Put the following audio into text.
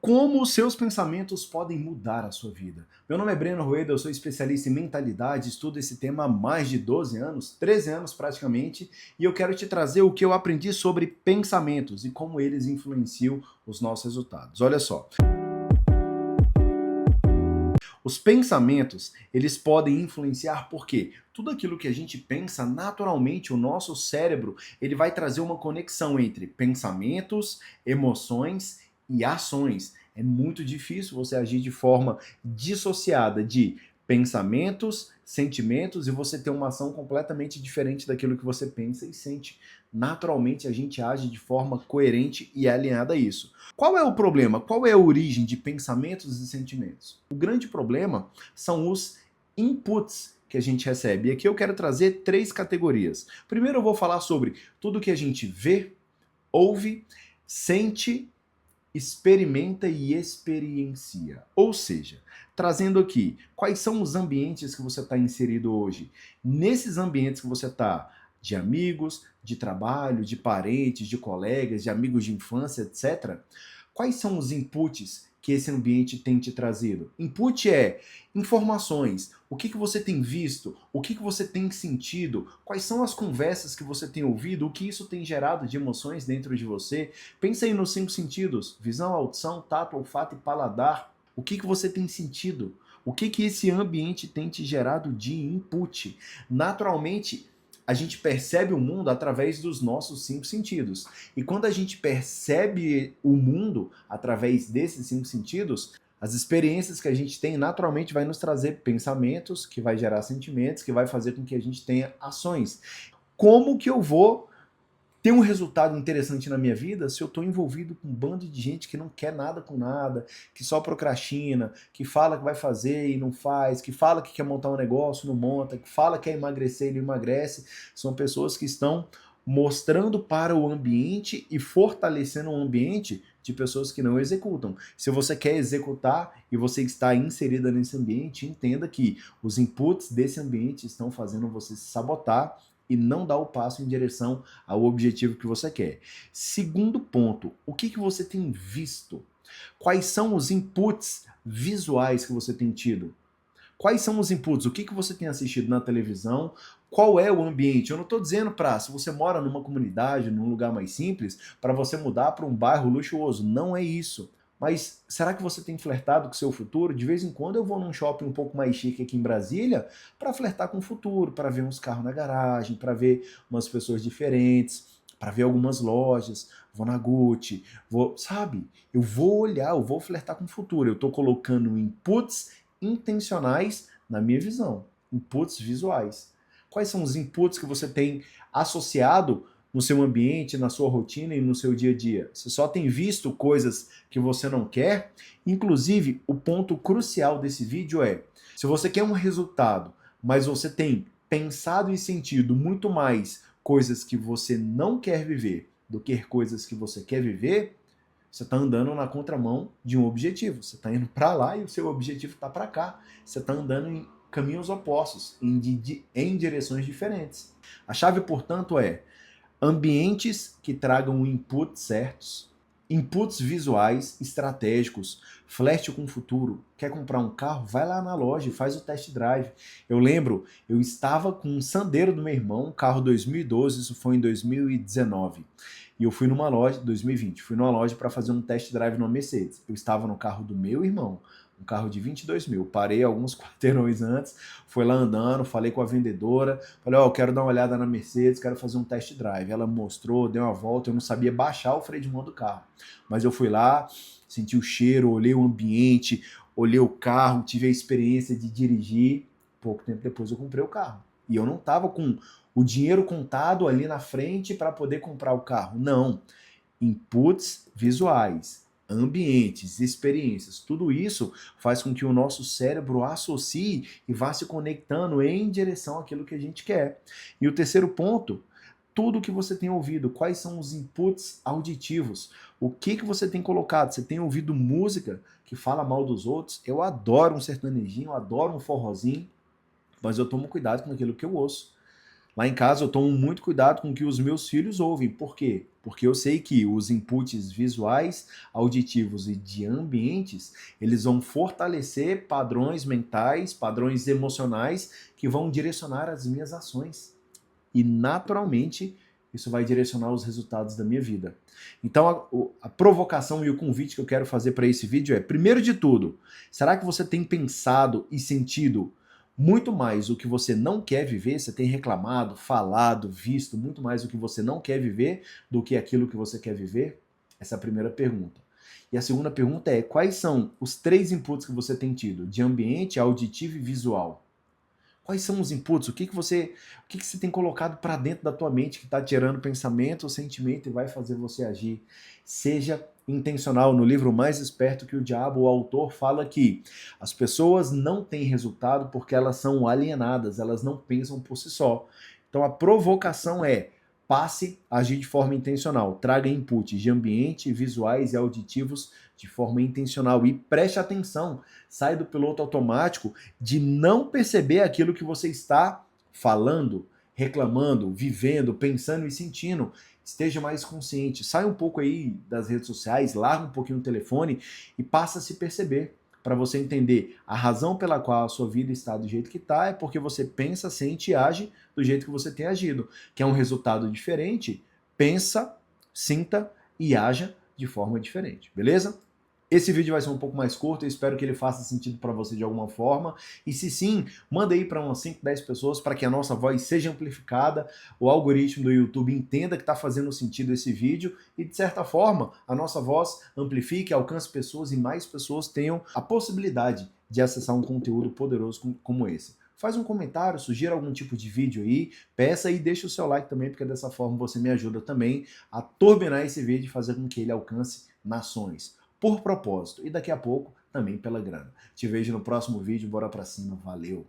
Como os seus pensamentos podem mudar a sua vida? Meu nome é Breno Rueda, eu sou especialista em mentalidade, estudo esse tema há mais de 12 anos, 13 anos praticamente, e eu quero te trazer o que eu aprendi sobre pensamentos e como eles influenciam os nossos resultados. Olha só, os pensamentos, eles podem influenciar porque tudo aquilo que a gente pensa, naturalmente, o nosso cérebro, ele vai trazer uma conexão entre pensamentos, emoções e ações. É muito difícil você agir de forma dissociada de pensamentos, sentimentos e você ter uma ação completamente diferente daquilo que você pensa e sente. Naturalmente, a gente age de forma coerente e alinhada a isso. Qual é o problema? Qual é a origem de pensamentos e sentimentos? O grande problema são os inputs que a gente recebe. E aqui eu quero trazer três categorias. Primeiro eu vou falar sobre tudo que a gente vê, ouve, sente, experimenta e experiencia. Ou seja, trazendo aqui quais são os ambientes que você está inserido hoje. Nesses ambientes que você está, de amigos, de trabalho, de parentes, de colegas, de amigos de infância, etc. Quais são os inputs que esse ambiente tem te trazido? Input é informações, o que você tem visto, o que você tem sentido, quais são as conversas que você tem ouvido, o que isso tem gerado de emoções dentro de você. Pensa aí nos 5 sentidos, visão, audição, tato, olfato e paladar. O que você tem sentido? O que esse ambiente tem te gerado de input? Naturalmente, a gente percebe o mundo através dos nossos 5 sentidos. E quando a gente percebe o mundo através desses 5 sentidos, as experiências que a gente tem naturalmente vai nos trazer pensamentos, que vai gerar sentimentos, que vai fazer com que a gente tenha ações. Como que eu vou ter um resultado interessante na minha vida se eu estou envolvido com um bando de gente que não quer nada com nada, que só procrastina, que fala que vai fazer e não faz, que fala que quer montar um negócio, não monta, que fala que quer emagrecer e não emagrece. São pessoas que estão mostrando para o ambiente e fortalecendo o ambiente de pessoas que não executam. Se você quer executar e você está inserida nesse ambiente, entenda que os inputs desse ambiente estão fazendo você se sabotar e não dar o passo em direção ao objetivo que você quer. Segundo ponto, o que você tem visto? Quais são os inputs visuais que você tem tido? Quais são os inputs? O que você tem assistido na televisão? Qual é o ambiente? Eu não estou dizendo para, se você mora numa comunidade, num lugar mais simples, para você mudar para um bairro luxuoso. Não é isso. Mas será que você tem flertado com o seu futuro? De vez em quando eu vou num shopping um pouco mais chique aqui em Brasília para flertar com o futuro, para ver uns carros na garagem, para ver umas pessoas diferentes, para ver algumas lojas. Vou na Gucci, sabe? Eu vou olhar, eu vou flertar com o futuro. Eu estou colocando inputs intencionais na minha visão, inputs visuais. Quais são os inputs que você tem associado no seu ambiente, na sua rotina e no seu dia a dia? Você só tem visto coisas que você não quer? Inclusive, o ponto crucial desse vídeo é: se você quer um resultado, mas você tem pensado e sentido muito mais coisas que você não quer viver do que coisas que você quer viver, você está andando na contramão de um objetivo. Você está indo para lá e o seu objetivo está para cá. Você está andando em caminhos opostos, em direções diferentes. A chave, portanto, é ambientes que tragam inputs certos, inputs visuais estratégicos, flerte com o futuro. Quer comprar um carro? Vai lá na loja e faz o test drive. Eu lembro, eu estava com um Sandero do meu irmão, um carro 2012, isso foi em 2019. E eu fui numa loja, 2020, fui numa loja para fazer um test drive numa Mercedes. Eu estava no carro do meu irmão, um carro de 22 mil. Parei alguns quarteirões antes, fui lá andando, falei com a vendedora, falei, ó, eu quero dar uma olhada na Mercedes, quero fazer um test drive. Ela mostrou, deu uma volta, eu não sabia baixar o freio de mão do carro. Mas eu fui lá, senti o cheiro, olhei o ambiente, olhei o carro, tive a experiência de dirigir. Pouco tempo depois eu comprei o carro. E eu não estava com o dinheiro contado ali na frente para poder comprar o carro. Não. Inputs visuais, ambientes, experiências, tudo isso faz com que o nosso cérebro associe e vá se conectando em direção àquilo que a gente quer. E o terceiro ponto, tudo que você tem ouvido, quais são os inputs auditivos, o que você tem colocado, você tem ouvido música que fala mal dos outros? Eu adoro um sertanejinho, eu adoro um forrozinho, mas eu tomo cuidado com aquilo que eu ouço. Lá em casa eu tomo muito cuidado com o que os meus filhos ouvem. Por quê? Porque eu sei que os inputs visuais, auditivos e de ambientes, eles vão fortalecer padrões mentais, padrões emocionais que vão direcionar as minhas ações. E naturalmente isso vai direcionar os resultados da minha vida. Então a provocação e o convite que eu quero fazer para esse vídeo é, primeiro de tudo, será que você tem pensado e sentido muito mais o que você não quer viver? Você tem reclamado, falado, visto muito mais o que você não quer viver do que aquilo que você quer viver? Essa é a primeira pergunta. E a segunda pergunta é, quais são os 3 inputs que você tem tido? De ambiente, auditivo e visual. Quais são os inputs? O que você tem colocado para dentro da tua mente que está gerando pensamento, sentimento e vai fazer você agir? Seja intencional. No livro Mais Esperto que o Diabo, o autor fala que as pessoas não têm resultado porque elas são alienadas, elas não pensam por si só. Então a provocação é: passe a agir de forma intencional, traga inputs de ambiente, visuais e auditivos de forma intencional e preste atenção, sai do piloto automático de não perceber aquilo que você está falando, reclamando, vivendo, pensando e sentindo. Esteja mais consciente, sai um pouco aí das redes sociais, larga um pouquinho o telefone e passa a se perceber, para você entender a razão pela qual a sua vida está do jeito que está é porque você pensa, sente e age do jeito que você tem agido. Quer um resultado diferente? Pensa, sinta e haja de forma diferente, beleza? Esse vídeo vai ser um pouco mais curto, eu espero que ele faça sentido para você de alguma forma. E se sim, manda aí para umas 5, 10 pessoas para que a nossa voz seja amplificada, o algoritmo do YouTube entenda que está fazendo sentido esse vídeo e, de certa forma, a nossa voz amplifique, alcance pessoas e mais pessoas tenham a possibilidade de acessar um conteúdo poderoso como esse. Faz um comentário, sugira algum tipo de vídeo aí, peça e deixa o seu like também, porque dessa forma você me ajuda também a turbinar esse vídeo e fazer com que ele alcance nações. Por propósito e daqui a pouco também pela grana. Te vejo no próximo vídeo, bora pra cima, valeu!